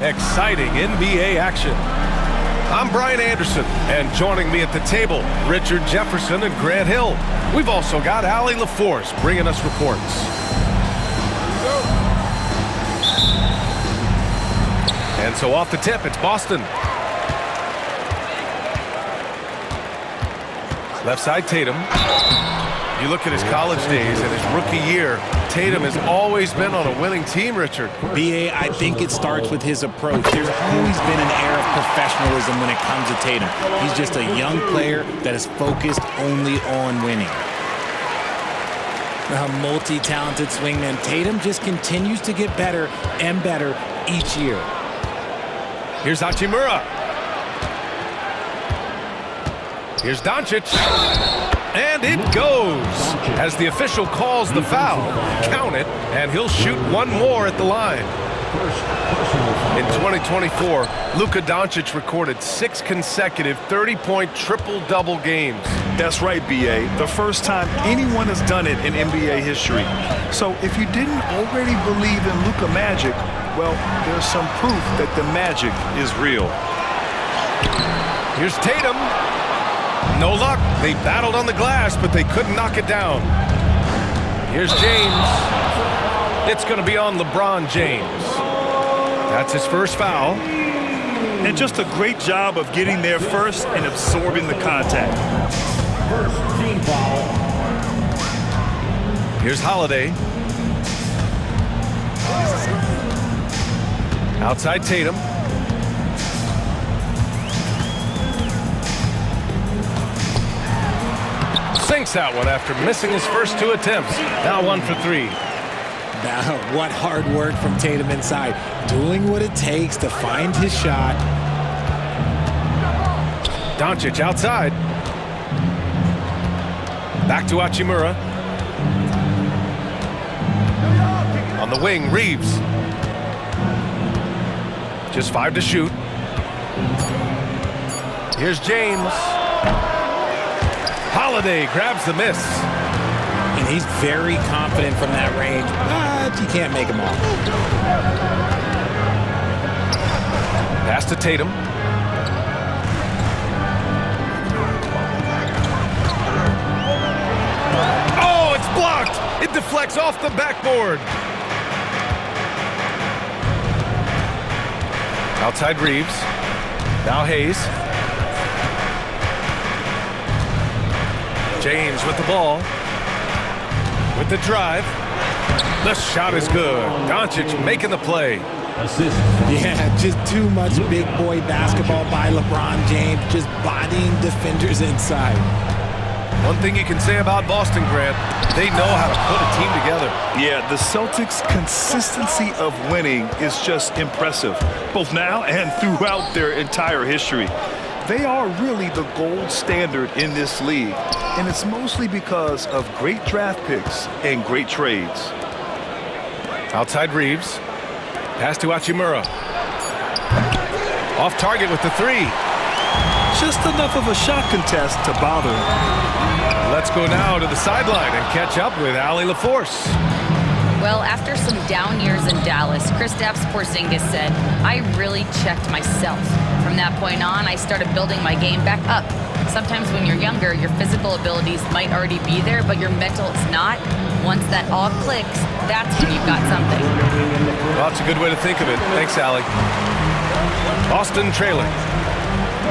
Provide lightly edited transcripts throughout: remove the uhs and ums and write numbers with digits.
Exciting NBA action. I'm Brian Anderson, and joining me at the table, Richard Jefferson and Grant Hill. We've also got Allie LaForce bringing us reports. And so off the tip, it's Boston. Left side, Tatum. You look at his college days and his rookie year, Tatum has always been on a winning team, Richard. B.A., I think it starts with his approach. There's always been an air of professionalism when it comes to Tatum. He's just a young player that is focused only on winning. A multi-talented swingman, Tatum just continues to get better and better each year. Here's Hachimura. Here's Doncic. And it goes as the official calls the foul. Count it, and he'll shoot one more at the line. In 2024, Luka Doncic recorded 6 consecutive 30-point triple-double games. That's right, B.A. The first time anyone has done it in NBA history. So if you didn't already believe in Luka magic, well, there's some proof that the magic is real. Here's Tatum. No luck. They battled on the glass, but they couldn't knock it down. Here's James. It's going to be on LeBron James. That's his first foul. And just a great job of getting there first and absorbing the contact. First team foul. Here's Holiday. Outside Tatum. Sinks that one after missing his first 2 attempts. Now 1 for 3. Now, what hard work from Tatum inside. Doing what it takes to find his shot. Doncic outside. Back to Hachimura. On the wing, Reeves. Just 5 to shoot. Here's James. Holiday grabs the miss. And he's very confident from that range, but you can't make him off. Pass to Tatum. Oh, it's blocked. It deflects off the backboard. Outside Reeves. Now Hayes. James with the ball. With the drive. The shot is good. Doncic making the play. Assist. Yeah, just too much big boy basketball by LeBron James, just bodying defenders inside. One thing you can say about Boston, Grant, they know how to put a team together. Yeah, the Celtics' consistency of winning is just impressive, both now and throughout their entire history. They are really the gold standard in this league, and it's mostly because of great draft picks and great trades. Outside Reeves. Pass to Hachimura. Off target with the 3. Just enough of a shot contest to bother him. Let's go now to the sideline and catch up with Allie LaForce. Well, after some down years in Dallas, Kristaps Porzingis said, I really checked myself. From that point on, I started building my game back up. Sometimes when you're younger, your physical abilities might already be there, but your mental is not. Once that all clicks, that's when you've got something. Well, that's a good way to think of it. Thanks, Allie. Boston trailing.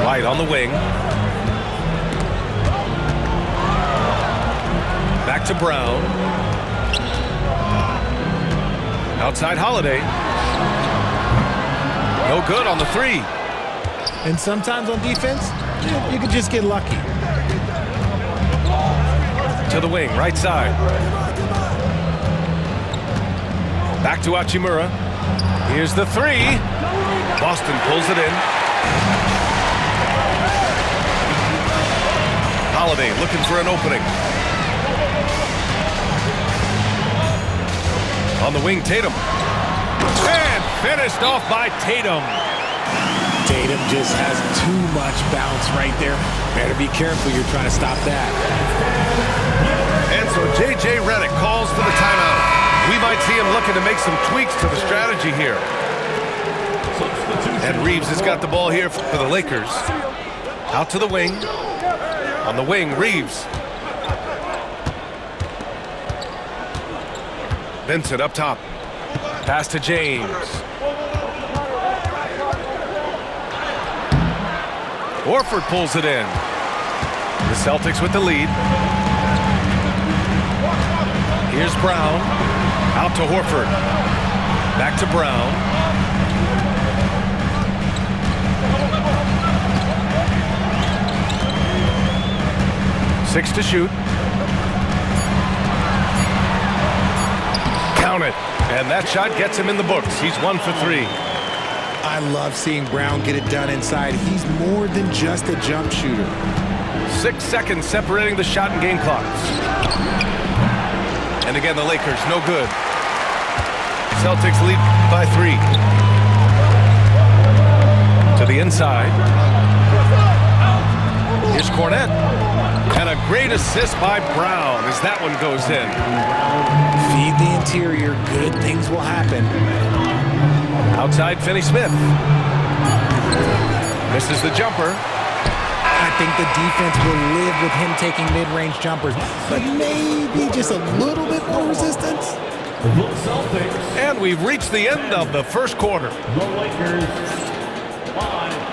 White on the wing. Back to Brown. Outside Holiday. No good on the 3. And sometimes on defense, you can just get lucky. To the wing, right side. Back to Hachimura. Here's the 3. Boston pulls it in. Holiday looking for an opening. On the wing, Tatum. And finished off by Tatum. Tatum just has too much bounce right there. Better be careful, you're trying to stop that. And so J.J. Redick calls for the timeout. We might see him looking to make some tweaks to the strategy here. And Reeves has got the ball here for the Lakers. Out to the wing. On the wing, Reeves. Vincent up top. Pass to James. Horford pulls it in. The Celtics with the lead. Here's Brown. Out to Horford. Back to Brown. Six to shoot. Count it. And that shot gets him in the books. He's 1 for 3. I love seeing Brown get it done inside. He's more than just a jump shooter. 6 seconds separating the shot and game clocks. And again, the Lakers, no good. Celtics lead by 3. To the inside. Here's Cornette. And a great assist by Brown as that one goes in. Feed the interior, good things will happen. Outside, Finney-Smith. Misses the jumper. I think the defense will live with him taking mid-range jumpers, but maybe just a little bit more resistance. The Celtics. And we've reached the end of the first quarter. The Lakers. 5.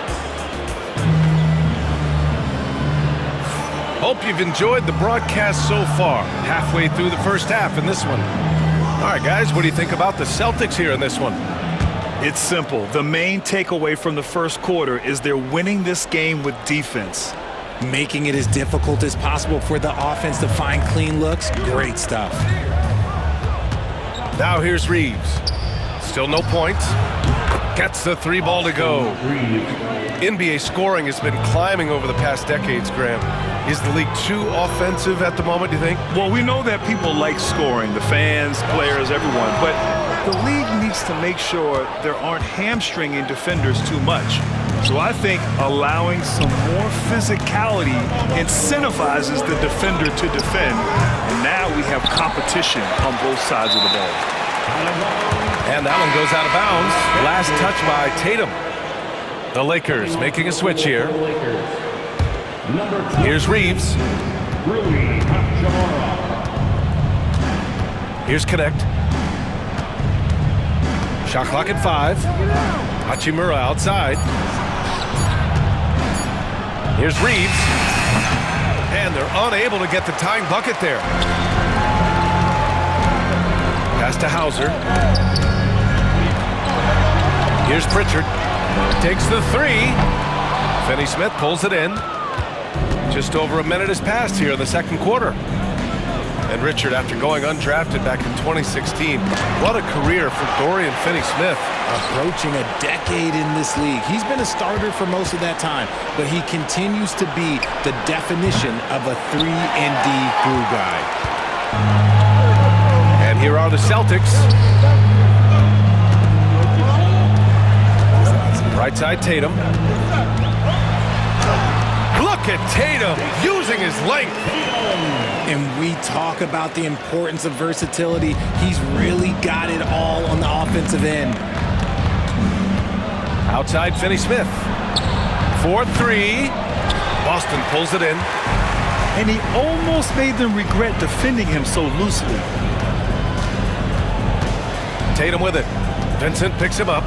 Hope you've enjoyed the broadcast so far. Halfway through the first half in this one. All right, guys, what do you think about the Celtics here in this one? It's simple. The main takeaway from the first quarter is they're winning this game with defense. Making it as difficult as possible for the offense to find clean looks. Great stuff. Now here's Reeves. Still no points. Gets the 3 ball to go. NBA scoring has been climbing over the past decades, Graham. Is the league too offensive at the moment, do you think? Well, we know that people like scoring, the fans, players, everyone, but the league needs to make sure there aren't hamstringing defenders too much. So I think allowing some more physicality incentivizes the defender to defend, and now we have competition on both sides of the ball. And that one goes out of bounds. Last touch by Tatum. The Lakers making a switch here. Here's Reeves. Here's Connect. Shot clock at 5. Hachimura outside. Here's Reeves. And they're unable to get the tying bucket there. Pass to Hauser. Here's Pritchard. Takes the 3. Finney-Smith pulls it in. Just over a minute has passed here in the second quarter. And Richard, after going undrafted back in 2016, what a career for Dorian Finney-Smith. Approaching a decade in this league. He's been a starter for most of that time, but he continues to be the definition of a 3-and-D glue guy. And here are the Celtics. Right side, Tatum. Look at Tatum using his length. And we talk about the importance of versatility. He's really got it all on the offensive end. Outside, Finney-Smith. 4-3. Boston pulls it in. And he almost made them regret defending him so loosely. Tatum with it. Vincent picks him up.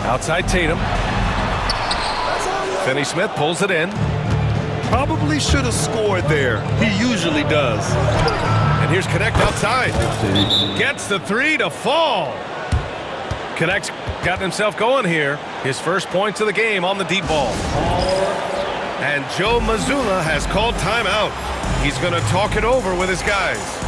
Outside Tatum. Finney-Smith pulls it in. Probably should have scored there. He usually does. And here's Connect outside. Gets the 3 to fall. Connect's gotten himself going here. His first points of the game on the deep ball. And Joe Mazzulla has called timeout. He's going to talk it over with his guys.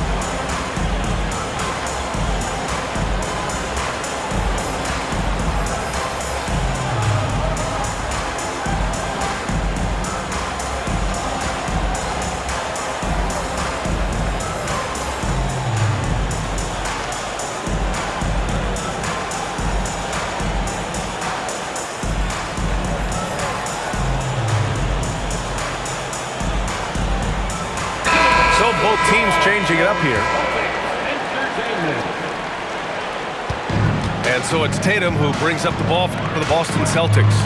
Both teams changing it up here. And so it's Tatum who brings up the ball for the Boston Celtics.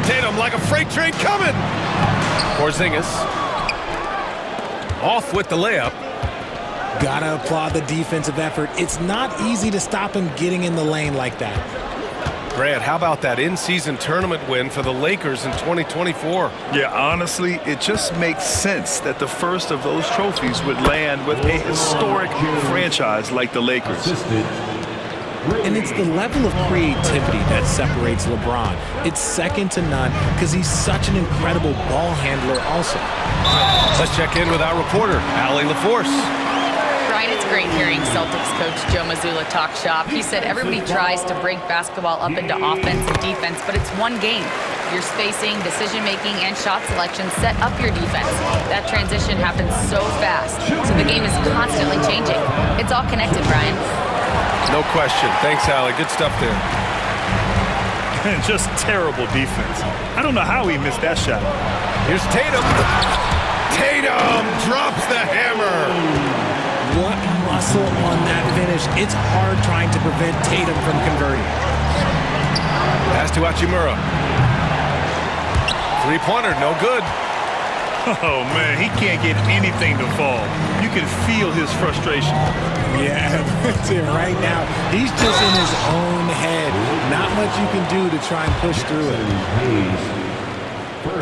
Tatum like a freight train coming. Porzingis off with the layup. Gotta applaud the defensive effort. It's not easy to stop him getting in the lane like that. Grant, how about that in-season tournament win for the Lakers in 2024? Yeah, honestly, it just makes sense that the first of those trophies would land with a historic franchise like the Lakers. And it's the level of creativity that separates LeBron. It's second to none because he's such an incredible ball handler also. Let's check in with our reporter, Allie LaForce. Brian, it's great hearing Celtics coach Joe Mazzulla talk shop. He said everybody tries to break basketball up into offense and defense, but it's one game. Your spacing, decision-making, and shot selection set up your defense. That transition happens so fast, so the game is constantly changing. It's all connected, Brian. No question. Thanks, Allie. Good stuff there. And just terrible defense. I don't know how he missed that shot. Here's Tatum. Tatum drops the hammer. What muscle on that finish. It's hard trying to prevent Tatum from converting. Pass to Hachimura. Three-pointer, no good. Oh, man, he can't get anything to fall. You can feel his frustration. Yeah, that's it right now. He's just in his own head. Not much you can do to try and push through it.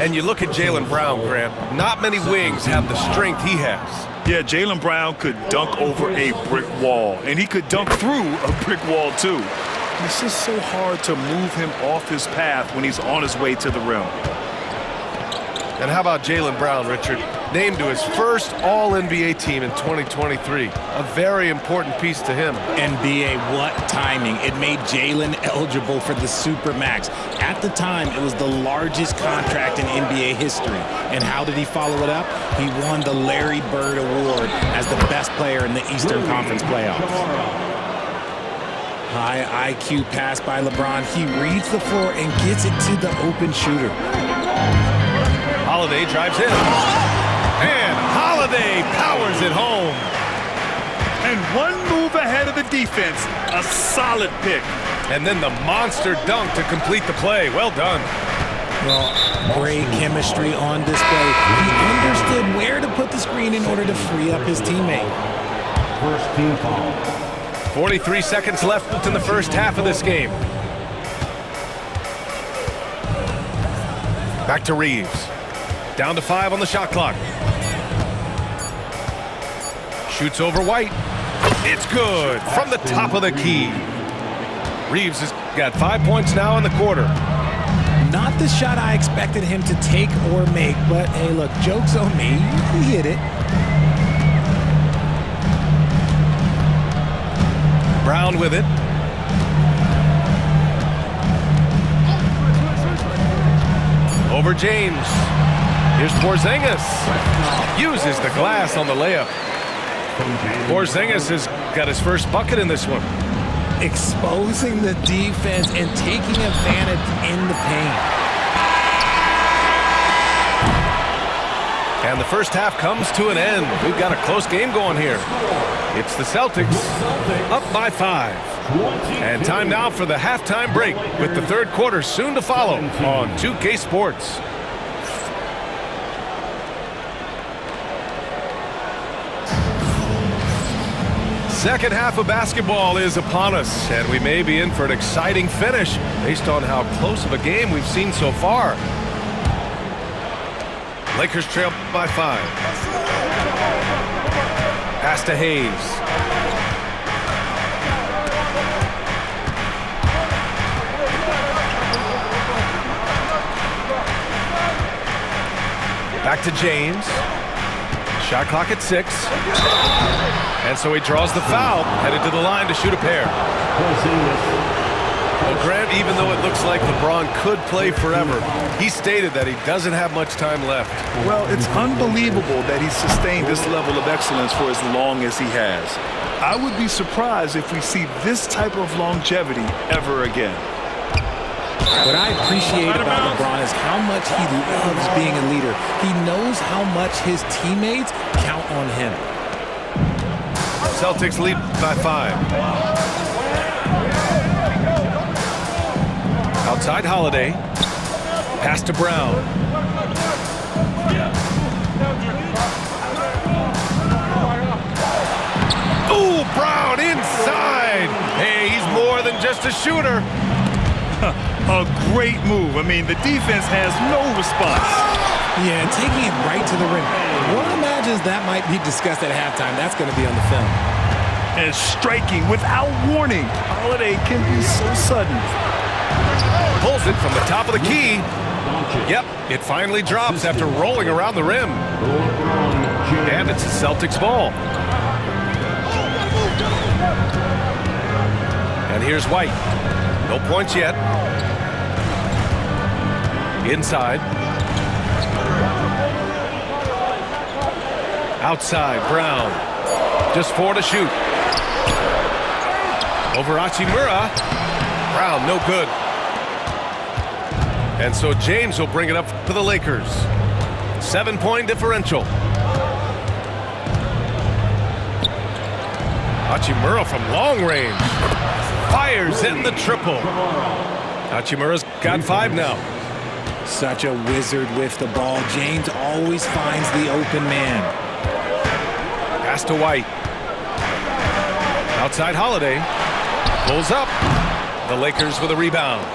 And you look at Jaylen Brown, Grant. Not many wings have the strength he has. Yeah, Jaylen Brown could dunk over a brick wall, and he could dunk through a brick wall, too. It's just so hard to move him off his path when he's on his way to the rim. And how about Jaylen Brown, Richard? Named to his first All-NBA team in 2023. A very important piece to him. NBA, what timing. It made Jaylen eligible for the Supermax. At the time, it was the largest contract in NBA history. And how did he follow it up? He won the Larry Bird Award as the best player in the Eastern Conference playoffs. High IQ pass by LeBron. He reads the floor and gets it to the open shooter. Holiday drives in. And Holiday powers it home. And one move ahead of the defense. A solid pick. And then the monster dunk to complete the play. Well done. Well, great chemistry on display. He understood where to put the screen in order to free up his teammate. First team foul. 43 seconds left in the first half of this game. Back to Reeves. Down to 5 on the shot clock. Shoots over White. It's good from the top of the key. Reeves has got 5 points now in the quarter. Not the shot I expected him to take or make, but hey, look, joke's on me. He hit it. Brown with it. Over James. Here's Porzingis. Uses the glass on the layup. Porzingis has got his first bucket in this one. Exposing the defense and taking advantage in the paint. And the first half comes to an end. We've got a close game going here. It's the Celtics up by 5. And time now for the halftime break with the third quarter soon to follow on 2K Sports. Second half of basketball is upon us, and we may be in for an exciting finish based on how close of a game we've seen so far. Lakers trail by 5. Pass to Hayes. Back to James. Shot clock at 6. And so he draws the foul, headed to the line to shoot a pair. Well, Grant, even though it looks like LeBron could play forever, he stated that he doesn't have much time left. Well, it's unbelievable that he's sustained this level of excellence for as long as he has. I would be surprised if we see this type of longevity ever again. What I appreciate about LeBron is how much he loves being a leader. He knows how much his teammates count on him. Celtics lead by 5. Outside Holiday. Pass to Brown. Ooh, Brown inside. Hey, he's more than just a shooter. A great move. I mean, the defense has no response. Yeah, taking it right to the rim. One imagines that might be discussed at halftime. That's going to be on the film. And striking without warning. Holiday can be so sudden. Pulls it from the top of the key. Yep, it finally drops after rolling around the rim. And it's the Celtics ball. And here's White. No points yet. Inside. Outside, Brown. Just 4 to shoot. Over Hachimura. Brown, no good. And so James will bring it up for the Lakers. 7-point differential. Hachimura from long range. Fires in the triple. Hachimura's got 5 now. Such a wizard with the ball. James always finds the open man. Pass to White. Outside Holiday. Pulls up. The Lakers with a rebound.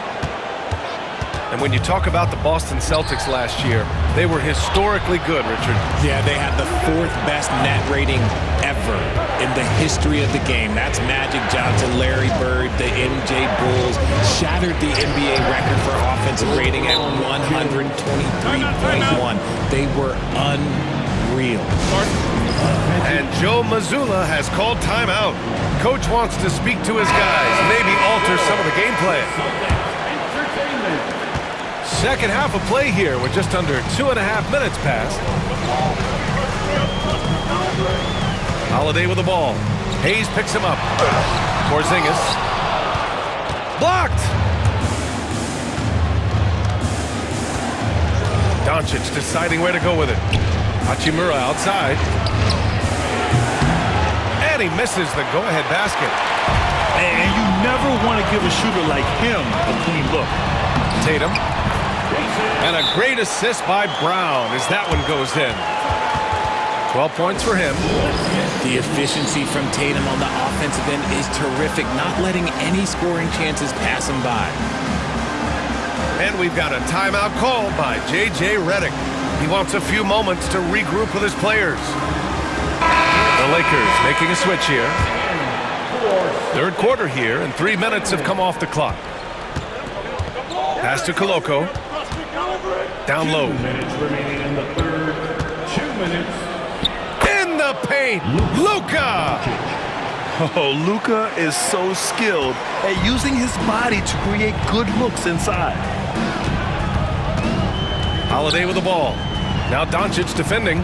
And when you talk about the Boston Celtics last year, they were historically good, Richard. Yeah, they had the 4th best net rating ever in the history of the game. That's Magic Johnson, Larry Bird, the MJ Bulls. Shattered the NBA record for offensive rating at 123.1. They were unreal. And Joe Mazzulla has called timeout. Coach wants to speak to his guys, maybe alter some of the game plan. Second half of play here with just under 2.5 minutes passed. Holiday with the ball. Hayes picks him up. Porzingis. Blocked! Doncic deciding where to go with it. Hachimura outside. And he misses the go-ahead basket. And you never want to give a shooter like him a clean look. Tatum. And a great assist by Brown as that one goes in. 12 points for him. The efficiency from Tatum on the offensive end is terrific, not letting any scoring chances pass him by. And we've got a timeout called by J.J. Redick. He wants a few moments to regroup with his players. The Lakers making a switch here. Third quarter here, and 3 minutes have come off the clock. Pass to Koloko. Down low. 2 minutes remaining in the third. 2 minutes. In the paint, Luka! Oh, Luka is so skilled at using his body to create good looks inside. Holiday with the ball. Now Doncic defending.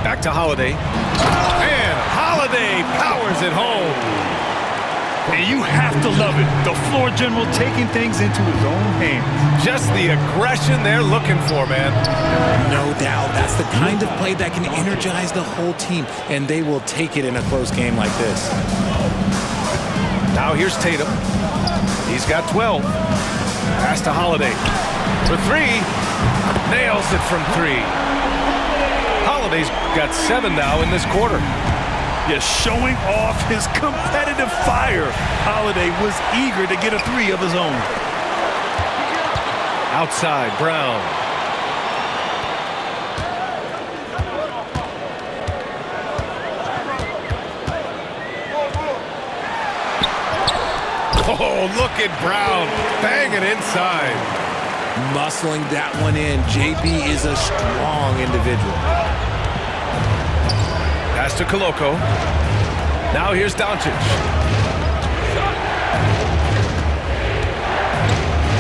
Back to Holiday. And Holiday powers it home. And you have to love it. The floor general taking things into his own hands. Just the aggression they're looking for, man. No doubt. That's the kind of play that can energize the whole team, and they will take it in a close game like this. Now here's Tatum. He's got 12. Pass to Holiday. For 3. Nails it from 3. Holiday's got 7 now in this quarter. Yes, showing off his competitive fire. Holiday was eager to get a 3 of his own. Outside, Brown. Oh, look at Brown banging inside. Muscling that one in. JB is a strong individual. Pass to Koloko. Now here's Doncic.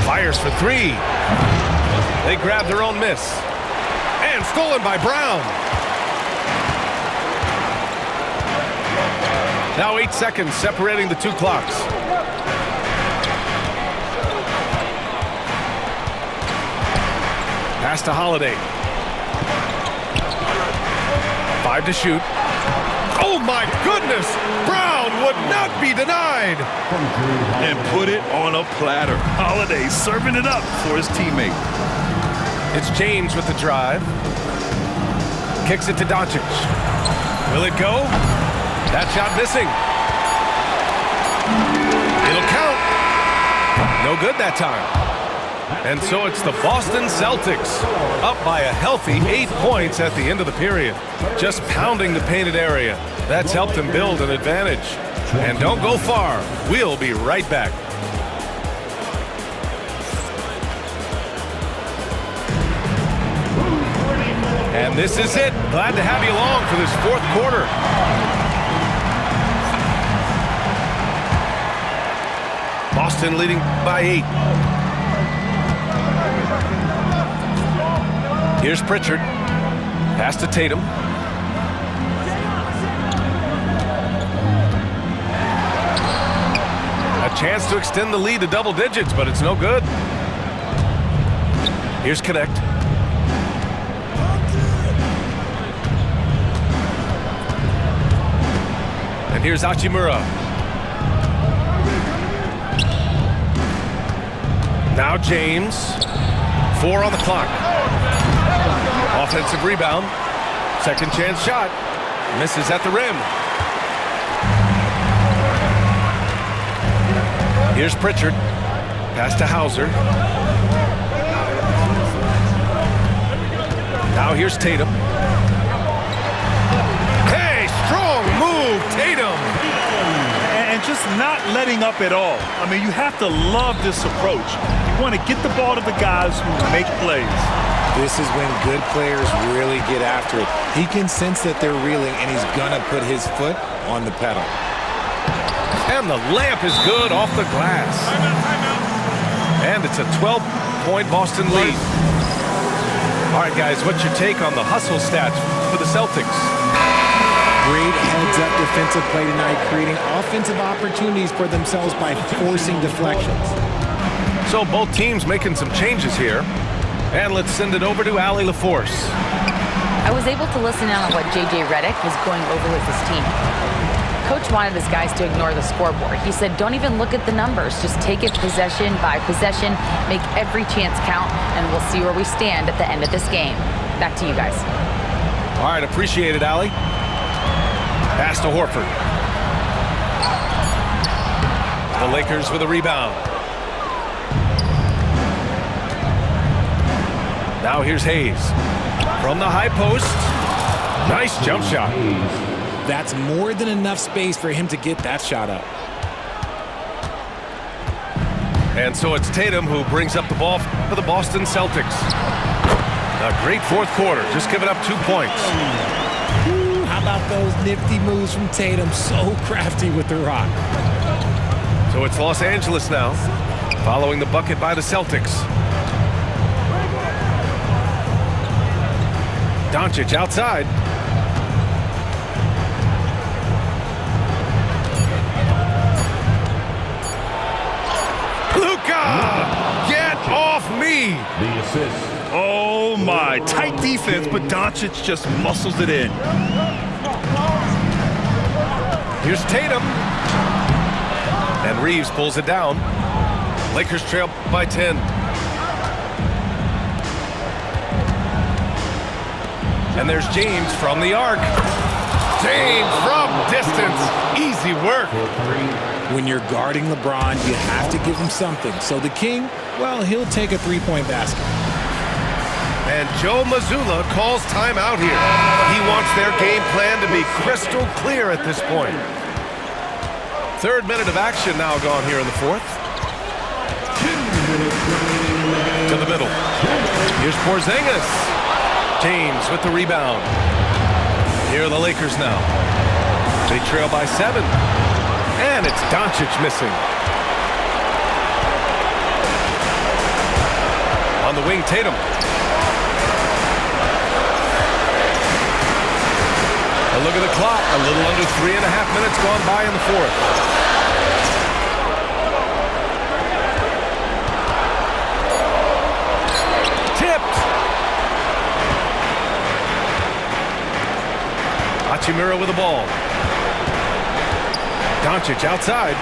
Fires for 3. They grab their own miss. And stolen by Brown. Now 8 seconds separating the 2 clocks. Pass to Holiday. 5 to shoot. Oh my goodness! Brown would not be denied. And put it on a platter. Holiday serving it up for his teammate. It's James with the drive. Kicks it to Doncic. Will it go? That shot missing. It'll count. No good that time. And so it's the Boston Celtics up by a healthy 8 points at the end of the period. Just pounding the painted area. That's helped them build an advantage. And don't go far. We'll be right back. And this is it. Glad to have you along for this fourth quarter. Boston leading by 8. Here's Pritchard. Pass to Tatum. A chance to extend the lead to double digits, but it's no good. Here's Connect. And here's Hachimura. Now James. 4 on the clock. Offensive rebound. Second chance shot. Misses at the rim. Here's Pritchard. Pass to Hauser. Now here's Tatum. Hey, strong move, Tatum. And just not letting up at all. I mean, you have to love this approach. You want to get the ball to the guys who make plays. This is when good players really get after it. He can sense that they're reeling, and he's going to put his foot on the pedal. And the layup is good off the glass. And it's a 12-point Boston lead. All right, guys, what's your take on the hustle stats for the Celtics? Great heads-up defensive play tonight, creating offensive opportunities for themselves by forcing deflections. So both teams making some changes here. And let's send it over to Allie LaForce. I was able to listen in on what J.J. Redick was going over with his team. Coach wanted his guys to ignore the scoreboard. He said, don't even look at the numbers. Just take it possession by possession, make every chance count, and we'll see where we stand at the end of this game. Back to you guys. All right, appreciate it, Allie. Pass to Horford. The Lakers with a rebound. Now here's Hayes. From the high post. Nice jump shot. That's more than enough space for him to get that shot up. And so it's Tatum who brings up the ball for the Boston Celtics. A great fourth quarter, just giving up 2 points. Ooh, how about those nifty moves from Tatum? So crafty with the rock. So it's Los Angeles now, following the bucket by the Celtics. Doncic outside. Luka! Get off me! The assist. Oh, my. Tight defense, but Doncic just muscles it in. Here's Tatum. And Reeves pulls it down. Lakers trail by 10. And there's James from the arc. James from distance. Easy work. When you're guarding LeBron, you have to give him something. So the King, well, he'll take a three-point basket. And Joe Mazzulla calls timeout here. He wants their game plan to be crystal clear at this point. Third minute of action now gone here in the fourth. To the middle. Here's Porzingis. James with the rebound. Here are the Lakers now. They trail by 7. And it's Doncic missing. On the wing, Tatum. A look at the clock. A little under 3.5 minutes gone by in the fourth. Tipped. Hachimura with the ball. Doncic outside.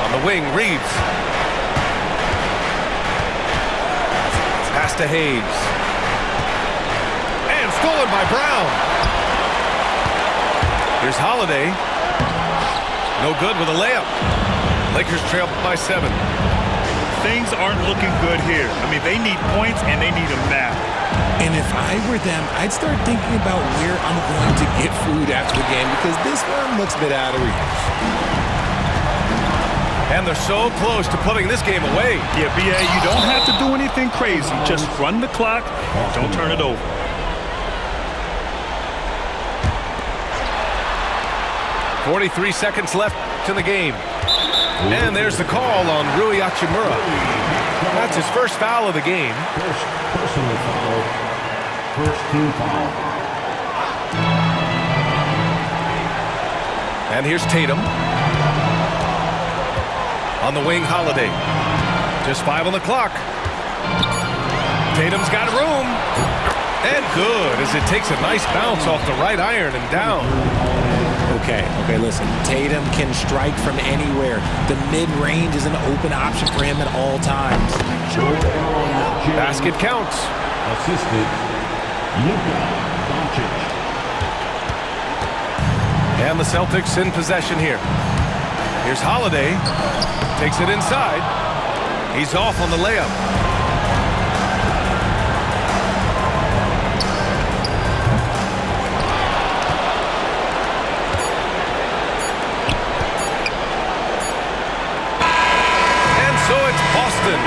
On the wing, Reeves. Pass to Hayes. And stolen by Brown. Here's Holiday. No good with a layup. Lakers trail by 7. Things aren't looking good here. I mean, they need points and they need them now. And if I were them, I'd start thinking about where I'm going to get food after the game because this one looks a bit out of reach. And they're so close to putting this game away. Yeah, B.A., you don't have to do anything crazy. Just run the clock and don't turn it over. .43 seconds left in the game. And there's the call on Rui Hachimura. That's his first foul of the game. First personal foul. First team foul. And here's Tatum. On the wing, Holiday. Just 5 on the clock. Tatum's got room. And good as it takes a nice bounce off the right iron and down. Okay, listen. Tatum can strike from anywhere. The mid-range is an open option for him at all times. Basket counts. Assisted. Luka Doncic. And the Celtics in possession here. Here's Holiday. Takes it inside. He's off on the layup.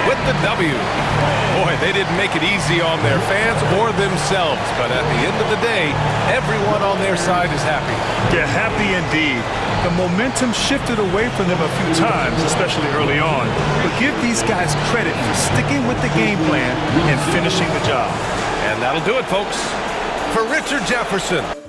With the W. Boy, they didn't make it easy on their fans or themselves, but at the end of the day, everyone on their side is happy. Yeah, happy indeed. The momentum shifted away from them a few times, especially early on. But give these guys credit for sticking with the game plan and finishing the job. And that'll do it, folks. For Richard Jefferson.